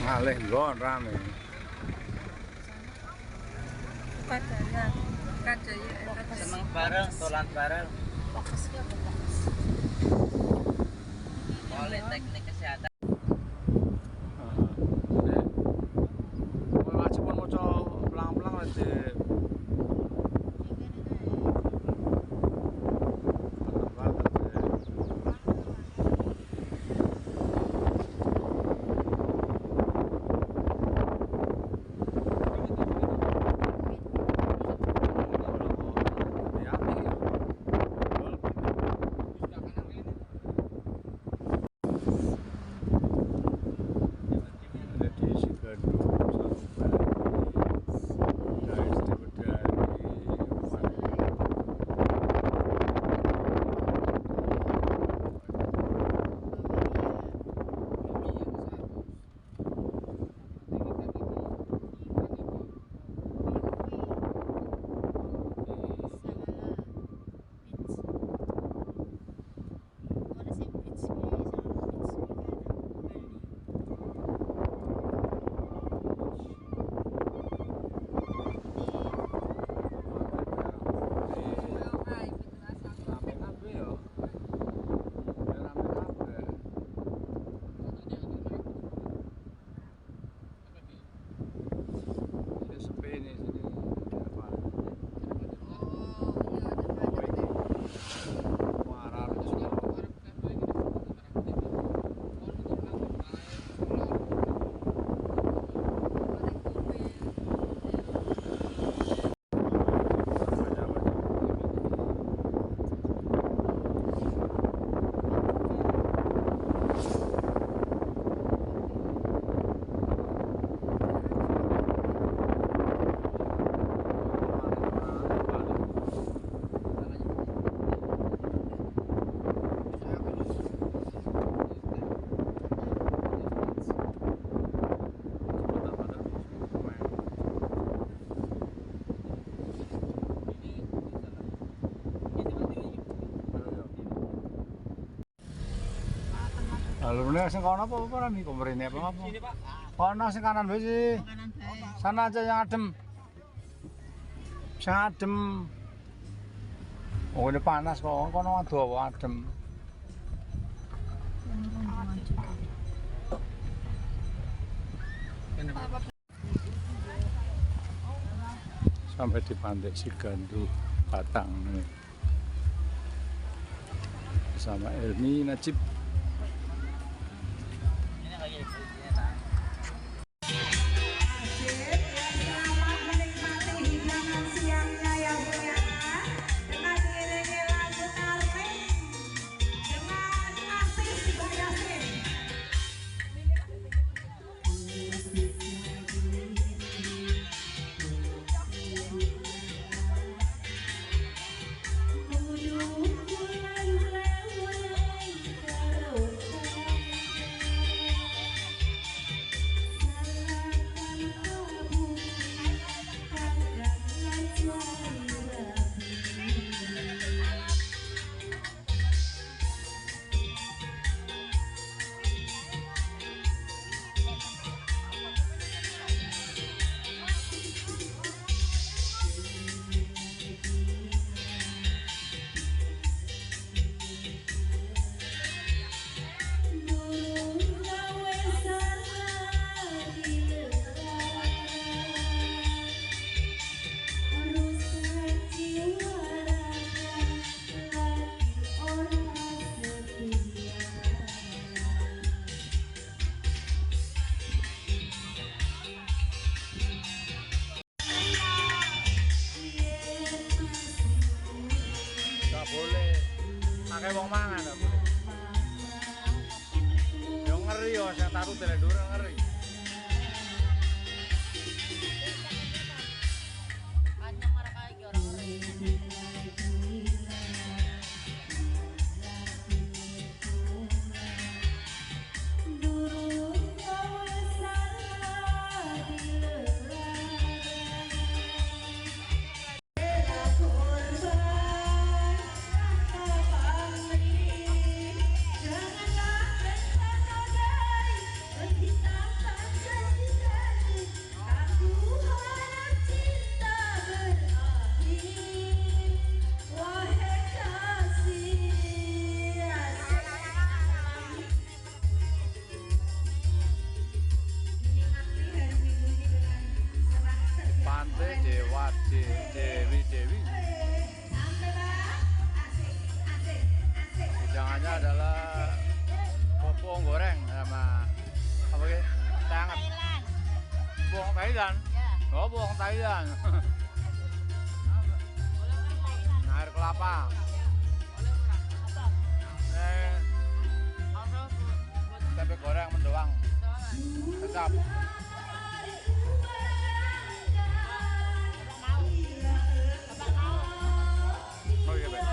Ngalih nggon rame. Padahal kadaya seneng bareng, dolan bareng. fokus ya fokus. Politeknik Kesehatan. Heeh. Kowe wajib maca pelang-pelang aja. Lalu bener sing kono apa ora nih komprene apa apa? Sini, Pak. Kono sing kanan wae sih. Sana aja yang adem. Sing adem. Oh, ini panas kok. Kono dawa adem. Sampai di Pantai Sigandu Batang nih. Bersama Elmi Najib. Pakai wong mangan nggak boleh. Yo ngeri yo, saya taruh teledor ngeri. Thailand. Oh, wong Thailand. Air kelapa. Tempe goreng mendoang. Sedap. Oh iya, Bang.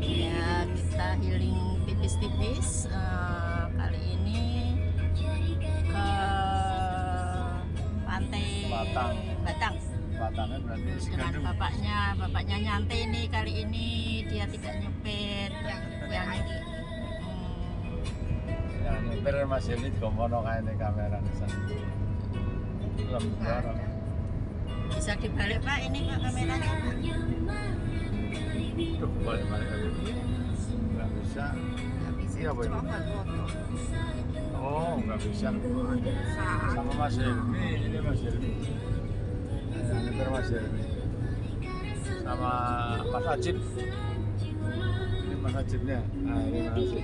Ya, kita healing tipis-tipis. Kali ini ke pantai Batang. Batangnya berarti dengan Sigandu. bapaknya nyantai nih kali ini, dia tidak nyepet yang Ya, nyupir Mas Yeni digomono kae ning kamera nisan. bisa dibalik Pak, ini Pak kameranya Pak. Tuh, balik-balik aja. Nggak bisa. Iya, Boy. Oh, nggak bisa. Sama Mas Helmi, ini Mas Helmi. Nah, nyupir Mas Helmi. Sama Mas Ajib. Ini Mas Ajibnya. Nah, ini Mas Ajib.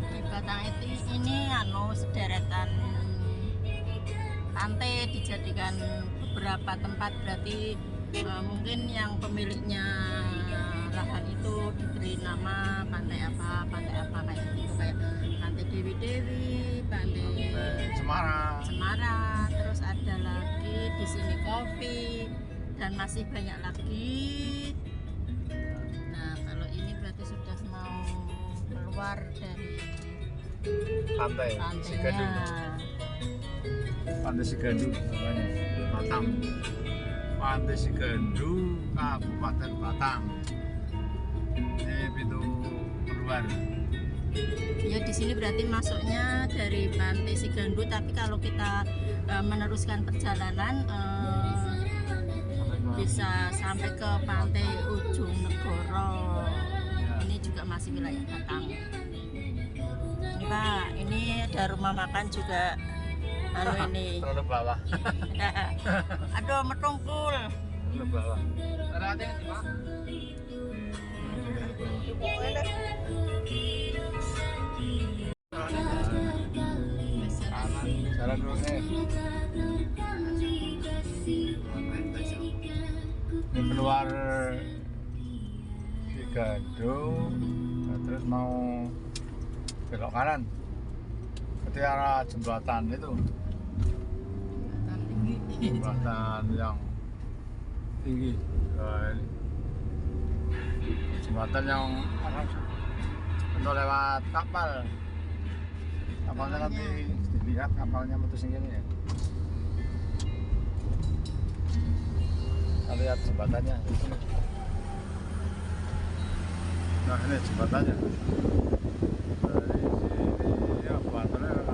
Di Batang itu ini sederetan pantai dijadikan beberapa tempat, berarti mungkin yang pemiliknya lahan itu diberi nama pantai apa kayak gitu, kayak pantai Dewi, pantai Cemara. terus ada lagi di sini kopi dan masih banyak lagi. Nah, kalau ini berarti sudah mau keluar dari Pantai Sigandu. pantainya. Pantai Sigandu namanya. Batam. Pantai Sigandu, Kabupaten Batang. Ini pintu keluar. Ya, di sini berarti masuknya dari Pantai Sigandu, tapi kalau kita meneruskan perjalanan bisa sampai ke Pantai Ujung Negoro. Ini juga masih wilayah Batang. Ini Pak, ini ada rumah makan juga. Ini. Terlalu bawah. Aduh, metungkul. Terlalu bawah. Hati-hati, Pak. Jalan dulu nih. Ini keluar Sigandu, terus mau belok kanan ke arah jembatan itu, jembatan yang tinggi. Nah, ini jembatan yang untuk lewat kapal. Kapalnya nanti dilihat, kapalnya metu sing kene ya. Kita lihat jembatannya. Nah ini jembatannya. Dari sini apa? Ternyata